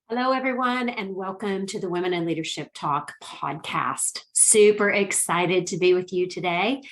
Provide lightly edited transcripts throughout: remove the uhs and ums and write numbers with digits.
Hello, everyone, and welcome to the Women in Leadership Talk podcast. Super excited to be with you today.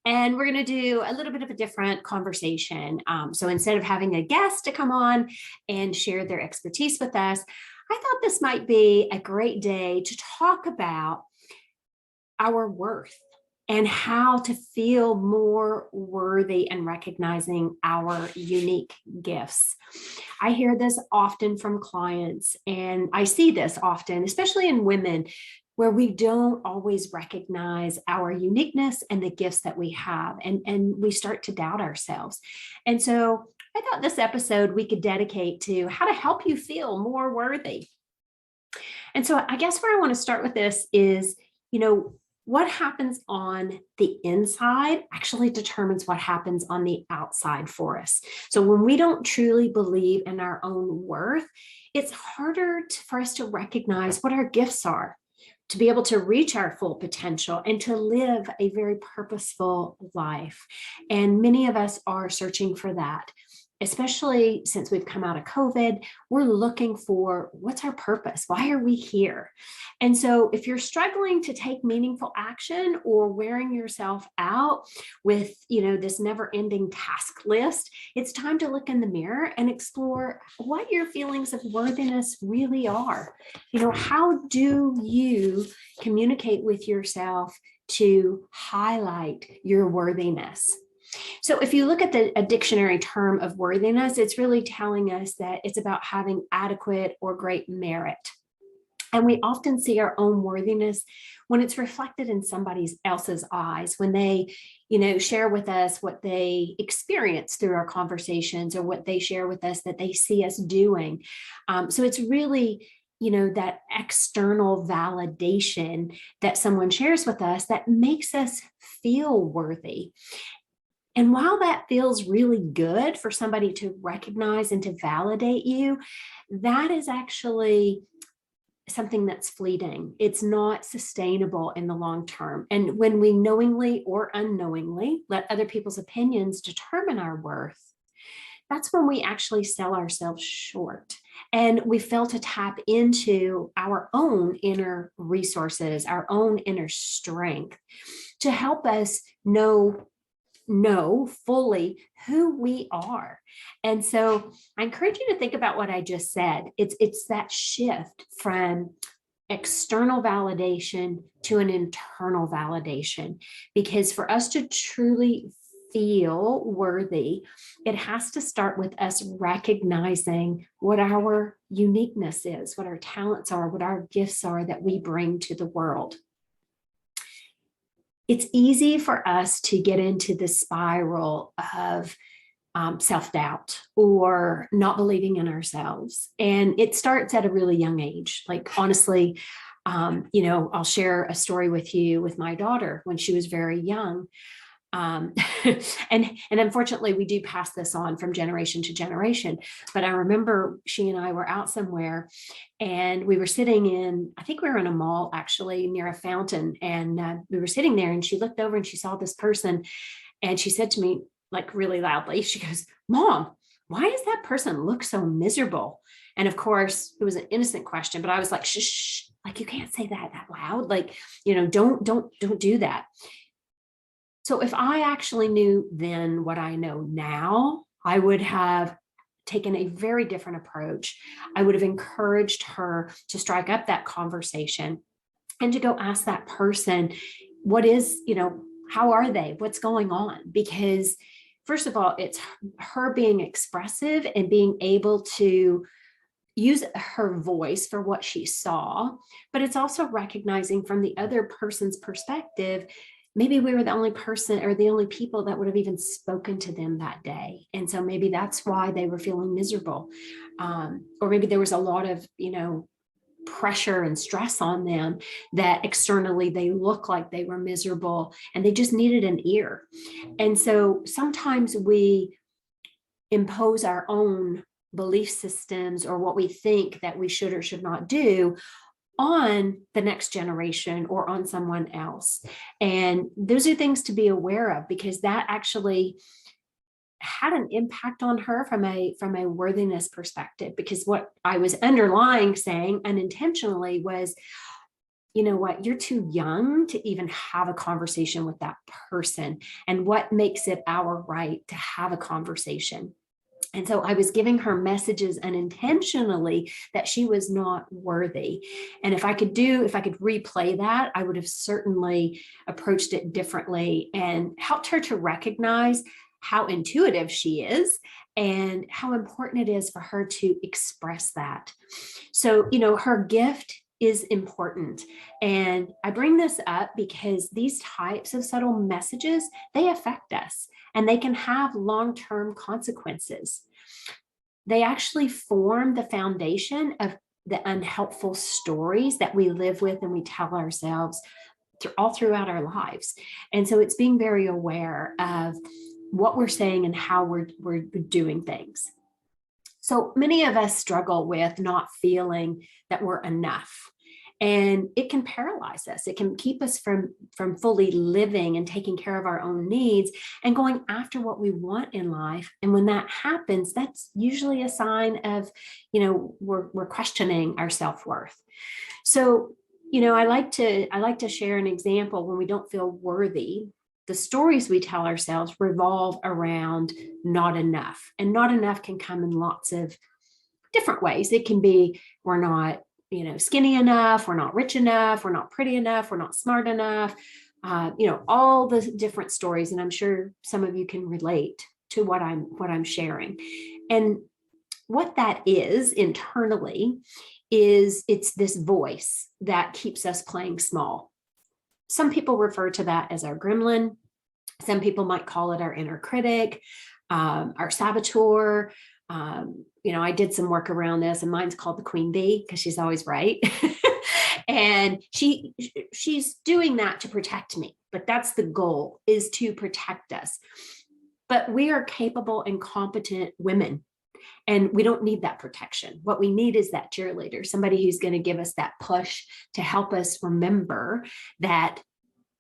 And we're going to do a little bit of a different conversation. So instead of having a guest to come on and share their expertise with us, I thought this might be a great day to talk about our worth and how to feel more worthy and recognizing our unique gifts. I hear this often from clients, and I see this often, especially in women, where we don't always recognize our uniqueness and the gifts that we have, and we start to doubt ourselves. And so I thought this episode we could dedicate to how to help you feel more worthy. And so I guess where I want to start with this is, what happens on the inside actually determines what happens on the outside for us. So when we don't truly believe in our own worth, it's harder for us to recognize what our gifts are, to be able to reach our full potential and to live a very purposeful life. And many of us are searching for that. Especially since we've come out of COVID, we're looking for what's our purpose? Why are we here? And so if you're struggling to take meaningful action or wearing yourself out with, this never-ending task list, it's time to look in the mirror and explore what your feelings of worthiness really are. How do you communicate with yourself to highlight your worthiness? So if you look at a dictionary term of worthiness, it's really telling us that it's about having adequate or great merit. And we often see our own worthiness when it's reflected in somebody else's eyes, when they, share with us what they experience through our conversations or what they share with us that they see us doing. So it's really that external validation that someone shares with us that makes us feel worthy. And while that feels really good for somebody to recognize and to validate you, that is actually something that's fleeting. It's not sustainable in the long term. And when we knowingly or unknowingly let other people's opinions determine our worth, that's when we actually sell ourselves short. And we fail to tap into our own inner resources, our own inner strength to help us know fully who we are. And so I encourage you to think about what I just said. It's that shift from external validation to an internal validation, because for us to truly feel worthy, it has to start with us recognizing what our uniqueness is, what our talents are, what our gifts are that we bring to the world. It's easy for us to get into the spiral of self-doubt or not believing in ourselves. And it starts at a really young age. Like, honestly, I'll share a story with you with my daughter when she was very young. And unfortunately, we do pass this on from generation to generation. But I remember she and I were out somewhere and we were sitting I think we were in a mall actually near a fountain. And we were sitting there and she looked over and she saw this person. And she said to me, like really loudly, she goes, "Mom, why does that person look so miserable?" And of course, it was an innocent question, but I was like, shh, like, you can't say that loud. Like, don't do that. So if I actually knew then what I know now, I would have taken a very different approach. I would have encouraged her to strike up that conversation and to go ask that person, what is, how are they? What's going on? Because first of all, it's her being expressive and being able to use her voice for what she saw, but it's also recognizing from the other person's perspective, maybe we were the only person or the only people that would have even spoken to them that day. And so maybe that's why they were feeling miserable. Or maybe there was a lot of, pressure and stress on them that externally they look like they were miserable and they just needed an ear. And so sometimes we impose our own belief systems or what we think that we should or should not do on the next generation or on someone else. And those are things to be aware of, because that actually had an impact on her from a worthiness perspective, because what I was underlying saying unintentionally was, you know what, you're too young to even have a conversation with that person. And what makes it our right to have a conversation? And so I was giving her messages unintentionally that she was not worthy. And if I could replay that, I would have certainly approached it differently and helped her to recognize how intuitive she is and how important it is for her to express that. So, her gift is important. And I bring this up because these types of subtle messages, they affect us and they can have long-term consequences. They actually form the foundation of the unhelpful stories that we live with and we tell ourselves all throughout our lives. And so it's being very aware of what we're saying and how we're doing things. So many of us struggle with not feeling that we're enough. And it can paralyze us. It can keep us from fully living and taking care of our own needs and going after what we want in life. And when that happens, that's usually a sign of, we're questioning our self-worth. So, I like to share an example when we don't feel worthy. The stories we tell ourselves revolve around not enough. And not enough can come in lots of different ways. It can be, we're not skinny enough, we're not rich enough, we're not pretty enough, we're not smart enough, all the different stories. And I'm sure some of you can relate to what I'm sharing. And what that is internally is it's this voice that keeps us playing small. Some people refer to that as our gremlin. Some people might call it our inner critic, our saboteur. I did some work around this, and mine's called the queen bee because she's always right. And she's doing that to protect me, but that's the goal, is to protect us. But we are capable and competent women, and we don't need that protection. What we need is that cheerleader, somebody who's going to give us that push to help us remember that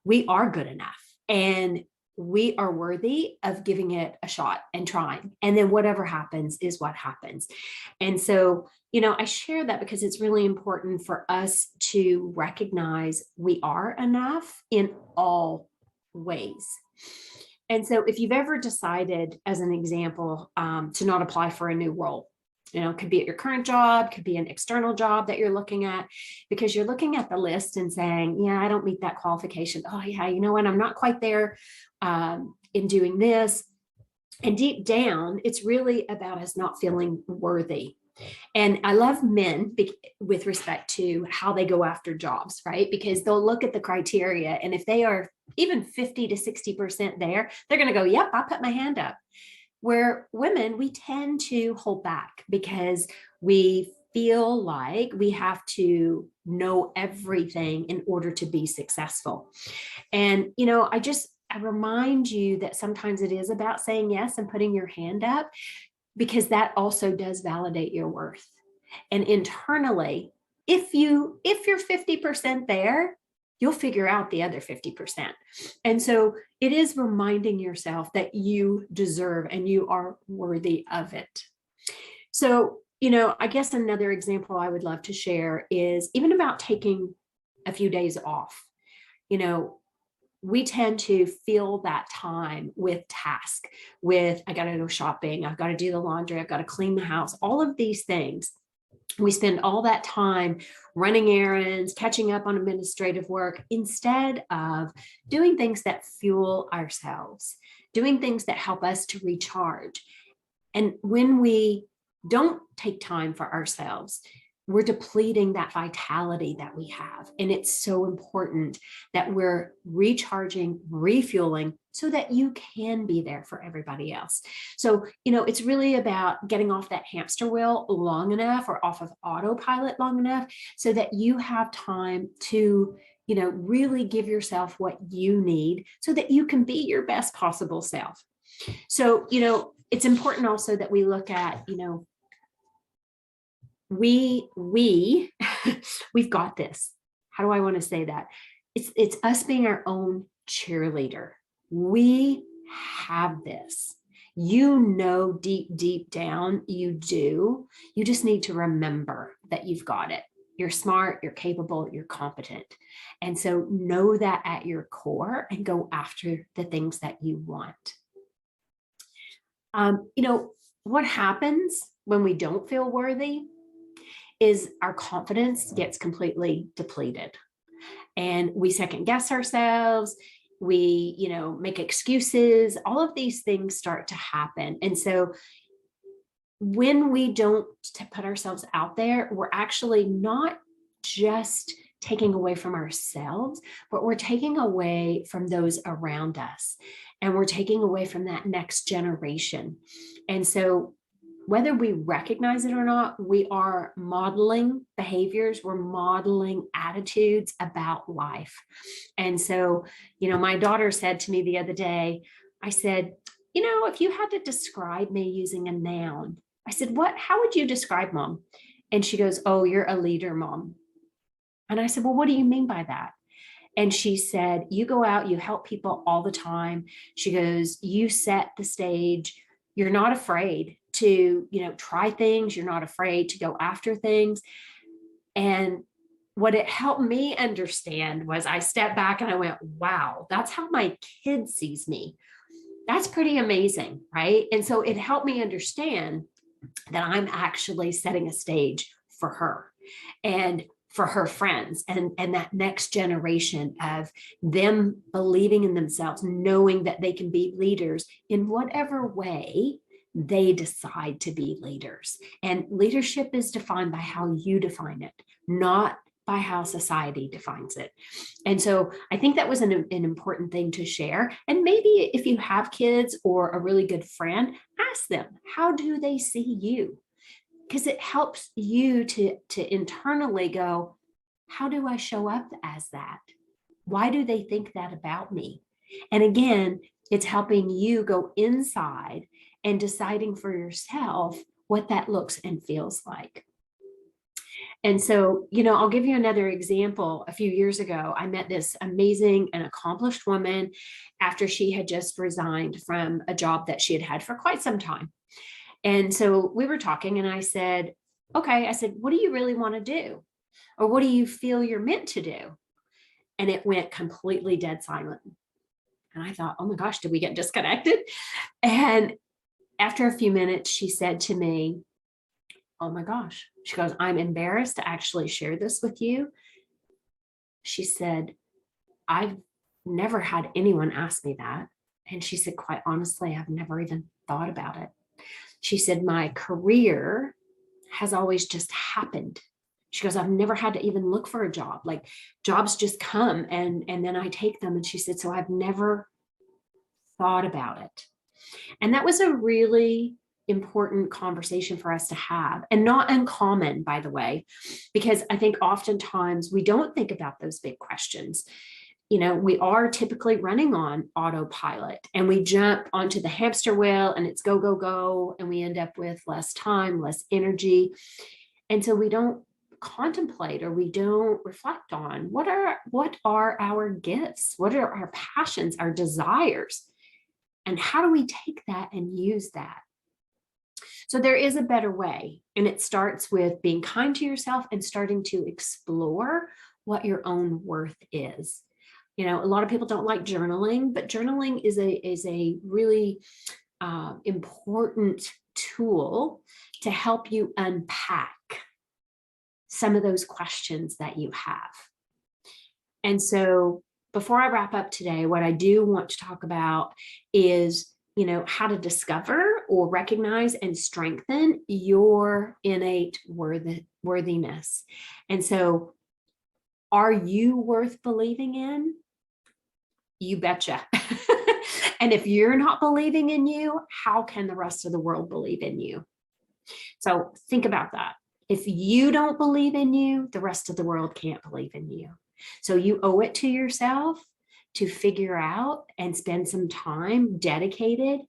we are good enough and we are worthy of giving it a shot and trying. And then whatever happens is what happens. And so, I share that because it's really important for us to recognize we are enough in all ways. And so if you've ever decided, as an example, to not apply for a new role, it could be at your current job, could be an external job that you're looking at, because you're looking at the list and saying, yeah, I don't meet that qualification. Oh yeah, you know what? I'm not quite there in doing this. And deep down, it's really about us not feeling worthy. And I love men with respect to how they go after jobs, right? Because they'll look at the criteria, and if they are even 50 to 60% there, they're going to go, yep, I'll put my hand up. Where women, we tend to hold back because we feel like we have to know everything in order to be successful. And, I remind you that sometimes it is about saying yes and putting your hand up, because that also does validate your worth. And internally, if you're 50% there, you'll figure out the other 50%. And so it is reminding yourself that you deserve and you are worthy of it. So, I guess another example I would love to share is even about taking a few days off. We tend to fill that time with tasks, with, I got to go shopping, I've got to do the laundry, I've got to clean the house, all of these things. We spend all that time running errands, catching up on administrative work, instead of doing things that fuel ourselves, doing things that help us to recharge. And when we don't take time for ourselves, we're depleting that vitality that we have. And it's so important that we're recharging, refueling, so that you can be there for everybody else. So, it's really about getting off that hamster wheel long enough, or off of autopilot long enough, so that you have time to, really give yourself what you need so that you can be your best possible self. So, it's important also that we look at, we've got this. How do I want to say that? It's us being our own cheerleader. We have this. You know, deep, deep down, you do. You just need to remember that you've got it. You're smart, you're capable, you're competent. And so know that at your core and go after the things that you want. What happens when we don't feel worthy is our confidence gets completely depleted. And we second guess ourselves. We, make excuses. All of these things start to happen. And so when we don't put ourselves out there, we're actually not just taking away from ourselves, but we're taking away from those around us. And we're taking away from that next generation. And so whether we recognize it or not, we are modeling behaviors, we're modeling attitudes about life. And so, my daughter said to me the other day, I said, if you had to describe me using a noun, I said, how would you describe Mom? And she goes, oh, you're a leader, Mom. And I said, well, what do you mean by that? And she said, you go out, you help people all the time. She goes, you set the stage. You're not afraid to, try things. You're not afraid to go after things. And what it helped me understand was I stepped back and I went, wow, that's how my kid sees me. That's pretty amazing, right? And so it helped me understand that I'm actually setting a stage for her and for her friends and that next generation of them believing in themselves, knowing that they can be leaders in whatever way they decide to be leaders. And leadership is defined by how you define it, not by how society defines it. And so I think that was an important thing to share. And maybe if you have kids or a really good friend, ask them, how do they see you? Because it helps you to internally go, how do I show up as that? Why do they think that about me? And again, it's helping you go inside and deciding for yourself what that looks and feels like. And so, I'll give you another example. A few years ago, I met this amazing and accomplished woman after she had just resigned from a job that she had had for quite some time. And so we were talking and I said, okay, what do you really want to do? Or what do you feel you're meant to do? And it went completely dead silent. And I thought, oh my gosh, did we get disconnected? And after a few minutes, she said to me, oh my gosh, she goes, I'm embarrassed to actually share this with you. She said, I've never had anyone ask me that. And she said, quite honestly, I've never even thought about it. She said, my career has always just happened. She goes, I've never had to even look for a job. Like jobs just come and then I take them. And she said, so I've never thought about it. And that was a really important conversation for us to have, and not uncommon, by the way, because I think oftentimes we don't think about those big questions. We are typically running on autopilot and we jump onto the hamster wheel and it's go, go, go. And we end up with less time, less energy. And so we don't contemplate or we don't reflect on what are our gifts? What are our passions, our desires? And how do we take that and use that? So there is a better way. And it starts with being kind to yourself and starting to explore what your own worth is. A lot of people don't like journaling, but journaling is a really important tool to help you unpack some of those questions that you have. And so before I wrap up today, what I do want to talk about is, how to discover or recognize and strengthen your innate worthiness. And so, are you worth believing in? You betcha. And if you're not believing in you, how can the rest of the world believe in you? So think about that. If you don't believe in you, the rest of the world can't believe in you. So you owe it to yourself to figure out and spend some time dedicated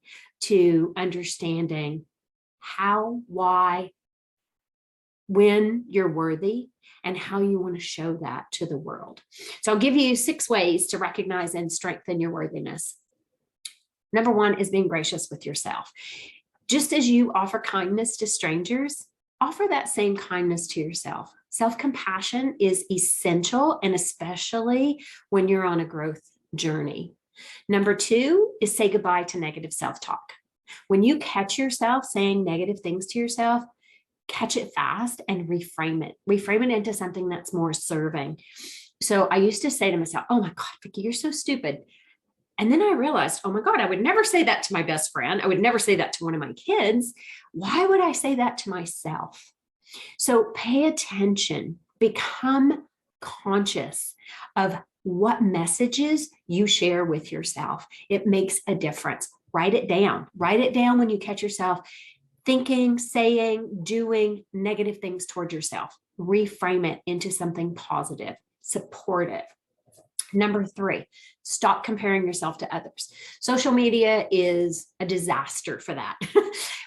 to understanding how, why, when you're worthy, and how you want to show that to the world. So I'll give you 6 ways to recognize and strengthen your worthiness. Number one is being gracious with yourself. Just as you offer kindness to strangers, offer that same kindness to yourself. Self-compassion is essential, and especially when you're on a growth journey. Number two is say goodbye to negative self-talk. When you catch yourself saying negative things to yourself, catch it fast and reframe it. Reframe it into something that's more serving. So I used to say to myself, oh my God, Vicki, you're so stupid. And then I realized, oh my God, I would never say that to my best friend. I would never say that to one of my kids. Why would I say that to myself? So pay attention, become conscious of what messages you share with yourself. It makes a difference. Write it down. Write it down when you catch yourself thinking, saying, doing negative things toward yourself. Reframe it into something positive, supportive. Number three, stop comparing yourself to others. Social media is a disaster for that.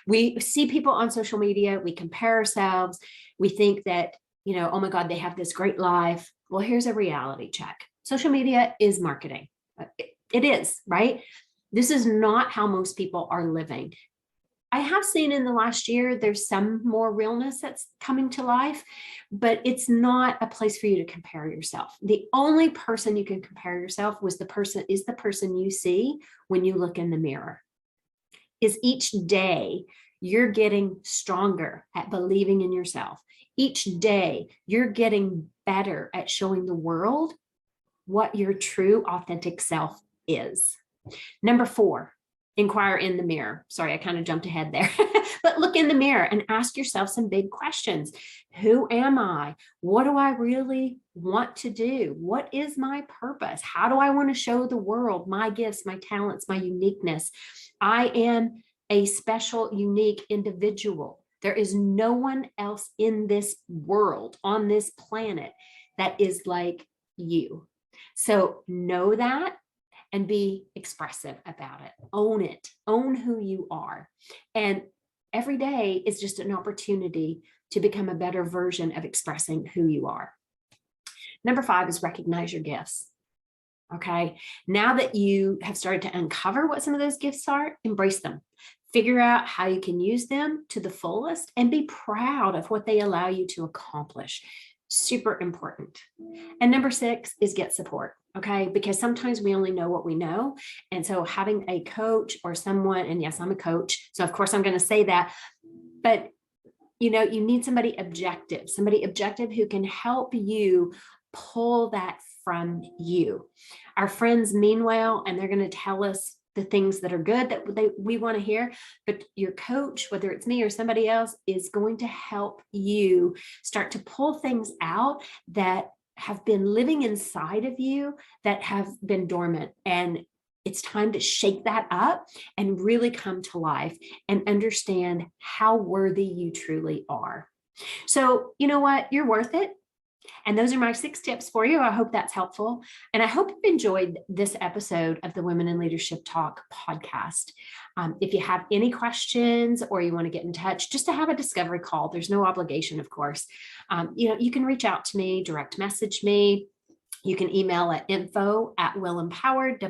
We see people on social media, we compare ourselves, we think that, oh my God, they have this great life. Well, here's a reality check. Social media is marketing. It is, right? This is not how most people are living. I have seen in the last year, there's some more realness that's coming to life, but it's not a place for you to compare yourself. The only person you can compare yourself is the person you see when you look in the mirror. Is each day you're getting stronger at believing in yourself. Each day you're getting better at showing the world what your true, authentic self is. Number four, inquire in the mirror. Sorry, I kind of jumped ahead there, but look in the mirror and ask yourself some big questions. Who am I? What do I really want to do? What is my purpose? How do I want to show the world my gifts, my talents, my uniqueness? I am a special, unique individual. There is no one else in this world, on this planet, that is like you. So know that and be expressive about it. Own it. Own who you are. And every day is just an opportunity to become a better version of expressing who you are. Number five is recognize your gifts. Okay. Now that you have started to uncover what some of those gifts are, embrace them. Figure out how you can use them to the fullest and be proud of what they allow you to accomplish. Super important. And number six is get support. Okay. Because sometimes we only know what we know. And so having a coach or someone, and yes, I'm a coach, so of course I'm going to say that, but you need somebody objective who can help you pull that from you. Our friends mean well, and they're going to tell us the things that are good that we want to hear, but your coach, whether it's me or somebody else, is going to help you start to pull things out that have been living inside of you that have been dormant. And it's time to shake that up and really come to life and understand how worthy you truly are. So you know what? You're worth it. And those are my 6 tips for you. I hope that's helpful. And I hope you've enjoyed this episode of the Women in Leadership Talk podcast. If you have any questions or you want to get in touch, just to have a discovery call, there's no obligation, of course. You can reach out to me, direct message me. You can email at info@wilempowered,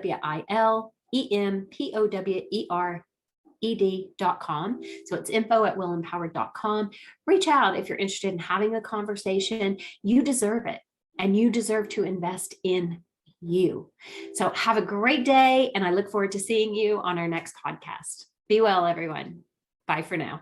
WILempowered.com. So it's info@wilempowered.com. Reach out if you're interested in having a conversation. You deserve it, and you deserve to invest in you. So have a great day, and I look forward to seeing you on our next podcast. Be well, everyone. Bye for now.